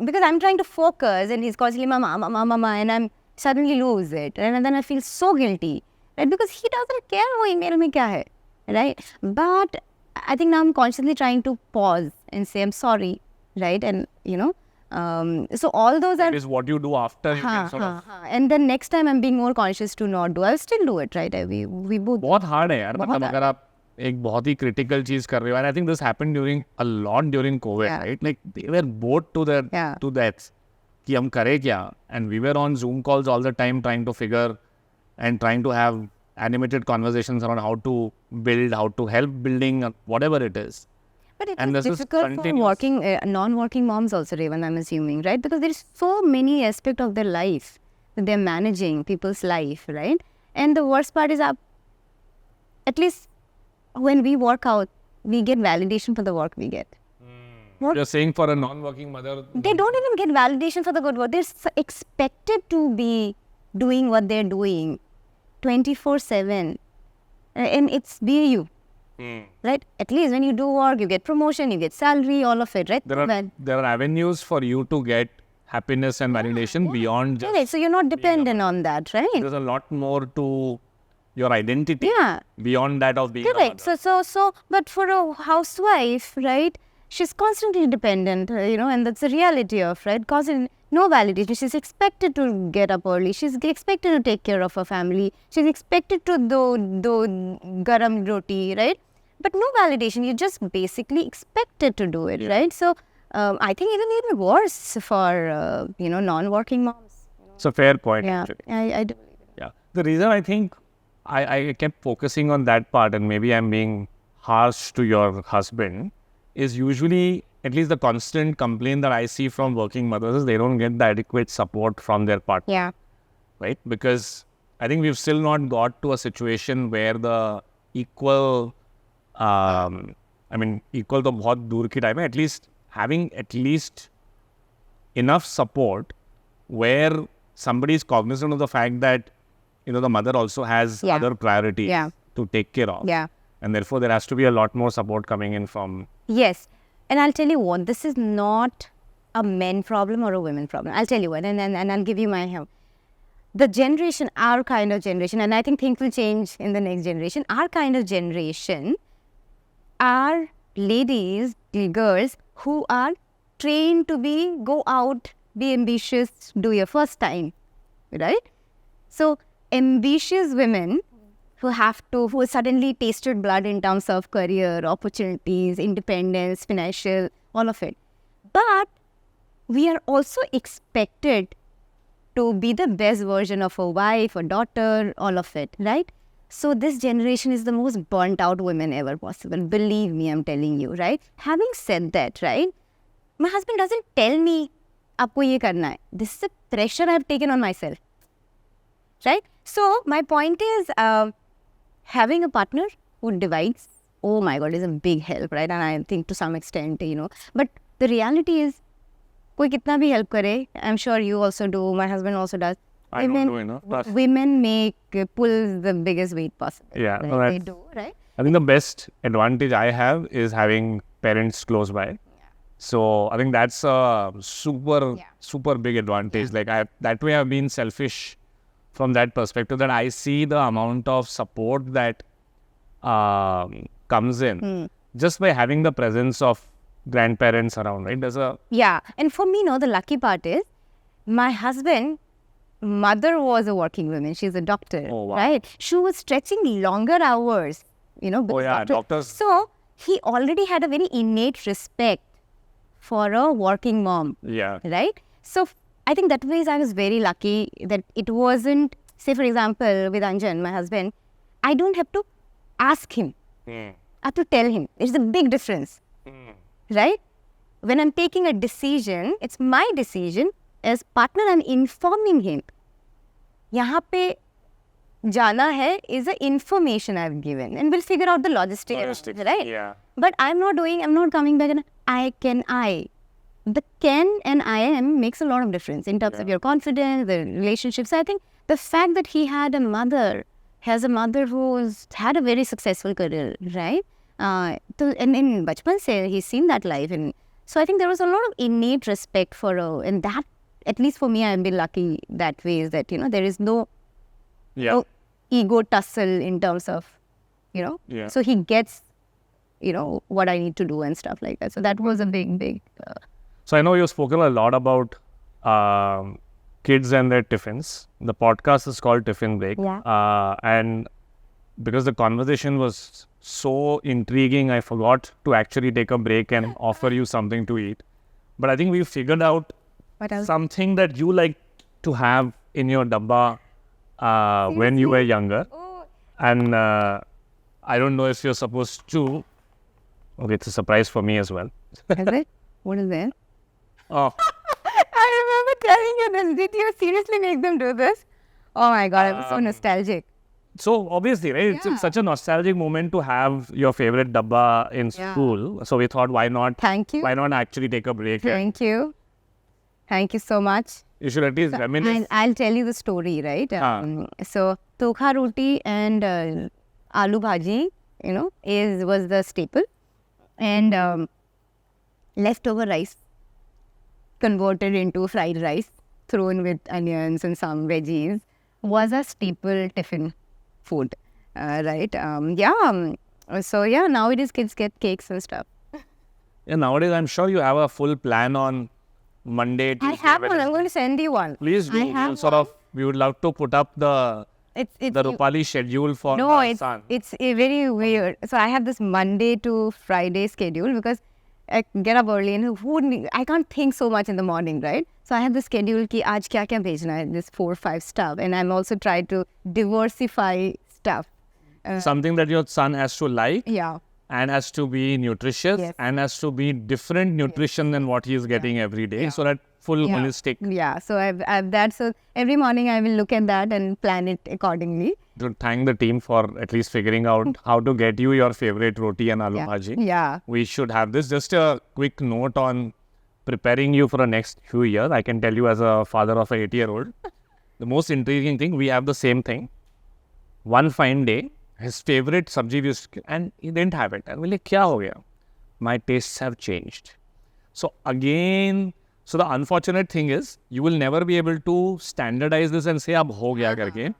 because I'm trying to focus and he's constantly mama, and I'm suddenly lose it. And then I feel so guilty, right? Because he doesn't care wo email mein kya hai, right? But I think now I'm consciously trying to pause and say, I'm sorry, right? And, so all those are... That is what you do after you can sort of... And then next time I'm being more conscious to not do. I'll still do it, right? We both... बहुत hard है यार. मतलब अगर आप एक बहुत ही critical चीज कर रहे हो, and I think this happened a lot during COVID, right? Like they were bored to that कि हम करें क्या? And we were on Zoom calls all the time trying to have animated conversations around how to build, how to help building, whatever it is. But it's difficult for non-working moms also, Revant, I'm assuming, right? Because there's so many aspects of their life that they're managing, people's life, right? And the worst part is, at least when we work out, we get validation for the work we get. You're saying for a non-working mother... They don't even get validation for the good work. They're expected to be doing what they're doing 24/7, and it's BAU, right? At least when you do work, you get promotion, you get salary, all of it, right? There are avenues for you to get happiness and validation beyond just... Right, so you're not dependent on that, right? There's a lot more to your identity beyond that of being correct. So, but for a housewife, right, she's constantly dependent, and that's the reality of, right? Causing no validation. She's expected to get up early. She's expected to take care of her family. She's expected to do garam roti, right? But no validation. You're just basically expected to do it, right? So I think even worse for, non-working moms. It's a fair point. Yeah, Actually. I do believe it. Yeah. The reason I think I kept focusing on that part, and maybe I'm being harsh to your husband, is usually, at least the constant complaint that I see from working mothers is they don't get the adequate support from their partner. Yeah. Right? Because I think we've still not got to a situation where the equal to बहुत दूर की time है, at least having at least enough support where somebody is cognizant of the fact that, the mother also has other priorities to take care of. Yeah. And therefore, there has to be a lot more support coming in from... Yes. And I'll tell you what, this is not a men problem or a women problem. I'll tell you what, and I'll give you my help. The generation, our kind of generation, and I think things will change in the next generation, our kind of generation are ladies, girls who are trained to go out, be ambitious, do your first time, right? So, ambitious women who suddenly tasted blood in terms of career, opportunities, independence, financial, all of it. But we are also expected to be the best version of a wife, a daughter, all of it, right? So this generation is the most burnt out women ever possible. Believe me, I'm telling you, right? Having said that, right? My husband doesn't tell me, aapko ye karna hai. This is a pressure I've taken on myself, right? So my point is, having a partner who divides, oh my God, is a big help, right? And I think to some extent, but the reality is, कोई कितना भी help करे, I'm sure you also do, my husband also does. I don't do enough. Women pull the biggest weight possible. Yeah, right? no, They do, right? I think the best advantage I have is having parents close by. Yeah. So I think that's a super big advantage. Yeah. Like that way I've been selfish from that perspective, that I see the amount of support that comes in just by having the presence of grandparents around, right? Yeah, and for me, the lucky part is my husband, mother was a working woman. She's a doctor, right? She was stretching longer hours, doctors. So he already had a very innate respect for a working mom. Yeah. Right? So I think that way I was very lucky that it wasn't, say for example, with Anjan, my husband, I don't have to ask him. I have to tell him. There's a big difference. Right? When I'm taking a decision, it's my decision. As partner, I'm informing him. यहाँ पे जाना है is an information I've given, and we'll figure out the logistics, right? Yeah. But I'm not coming back and the can and I am makes a lot of difference in terms of your confidence, the relationships. I think the fact that he has a mother who's had a very successful career, right? And in bachpan se he's seen that life, and so I think there was a lot of innate respect for her, and that, at least for me, I've been lucky that way, is that there is no ego tussle in terms of so he gets what I need to do and stuff like that. So that was a big So I know you've spoken a lot about kids and their tiffins. The podcast is called Tiffin Break. And because the conversation was so intriguing, I forgot to actually take a break and offer you something to eat. But I think we figured out something that you like to have in your dabba when you were younger. And I don't know if you're supposed to. Okay, it's a surprise for me as well. Is it? What is it? Oh. I remember telling you this. Did you seriously make them do this? Oh my God, I'm so nostalgic. So obviously, right, it's such a nostalgic moment to have your favorite dabba in school. So we thought, why not? Thank you. Why not actually take a break? Thank you. Thank you so much. You should at least reminisce. I'll tell you the story, right? So tokha roti and aloo bhaji, was the staple, and leftover rice converted into fried rice, thrown with onions and some veggies, was a staple tiffin food, right? So nowadays kids get cakes and stuff. Yeah, nowadays I'm sure you have a full plan on Monday, Tuesday. I have one. I'm going to send you one. Please do. We would love to put up the Rupali schedule for our son. It's very weird. So I have this Monday to Friday schedule because I get up early and I can't think so much in the morning, right? So I have the schedule ki aaj kya kya bhejna hai, this 4 or 5 stuff, and I'm also trying to diversify stuff. Something that your son has to like. Yeah. And has to be nutritious, Yes. and has to be different nutrition than what he is getting every day. Yeah. So that full holistic. Yeah. So I've that. So every morning I will look at that and plan it accordingly. To thank the team for at least figuring out how to get you your favorite roti and aloo bhaji. Yeah. We should have this. Just a quick note on preparing you for the next few years. I can tell you as a father of an 8-year-old, the most intriguing thing, we have the same thing. One fine day, his favorite sabji and he didn't have it. And we're like, kya ho gaya? My tastes have changed. So again, so the unfortunate thing is, you will never be able to standardize this and say, ab ho gaya karke.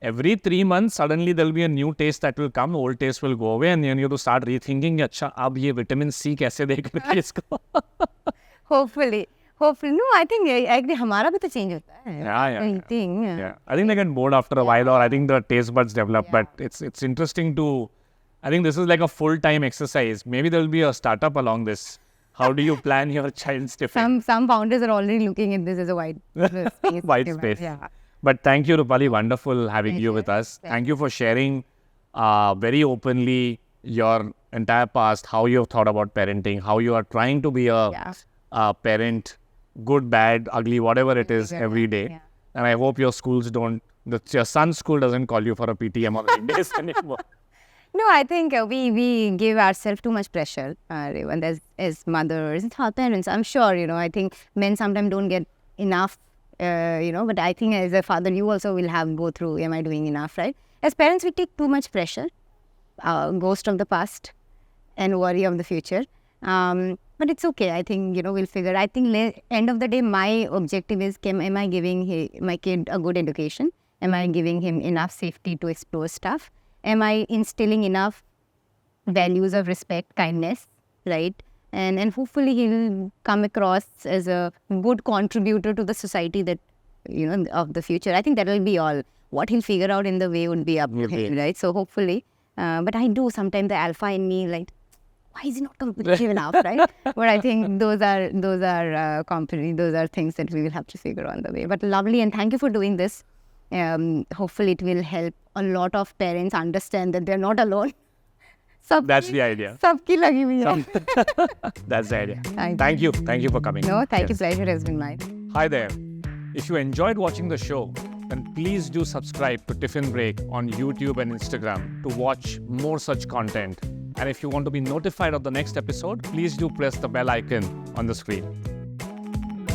Every 3 months, suddenly there'll be a new taste that will come, old taste will go away, and then you have to start rethinking, acha, ab ye vitamin C kaise de karke isko? Hopefully. No, I think actually हमारा भी तो change होता है. Yeah. I think they get bored after a while, or I think the taste buds develop. But it's interesting to, I think this is like a full-time exercise. Maybe there'll be a startup along this. How do you plan your child's tiffin? Some founders are already looking at this as a wide space. Wide space. Yeah. But thank you, Rupali. Wonderful having you with us. Thank you for sharing very openly your entire past, how you have thought about parenting, how you are trying to be a parent, good, bad, ugly, whatever it is, every day. Yeah. And I hope your schools your son's school doesn't call you for a PTM on weekdays anymore. No, I think we give ourselves too much pressure, and as mothers, our parents. I'm sure, I think men sometimes don't get enough, but I think as a father, you also will go through, am I doing enough, right? As parents, we take too much pressure, ghost of the past and worry of the future. But it's okay. I think, we'll figure. I think end of the day, my objective is, am I giving my kid a good education? Am I giving him enough safety to explore stuff? Am I instilling enough values of respect, kindness, right? And hopefully he'll come across as a good contributor to the society that, of the future. I think that will be all. What he'll figure out in the way would be up to him, right? So hopefully, but I do sometimes the alpha in me, like, why is he not competitive enough, right? But I think those are those are things that we will have to figure on the way. But lovely, and thank you for doing this. Hopefully it will help a lot of parents understand that they're not alone. That's the idea. Sabki lagi hui hai. That's the idea. Thank you. Thank you for coming. No, thank you. Pleasure has been mine. Hi there. If you enjoyed watching the show, then please do subscribe to Tiffin Break on YouTube and Instagram to watch more such content. And if you want to be notified of the next episode, please do press the bell icon on the screen.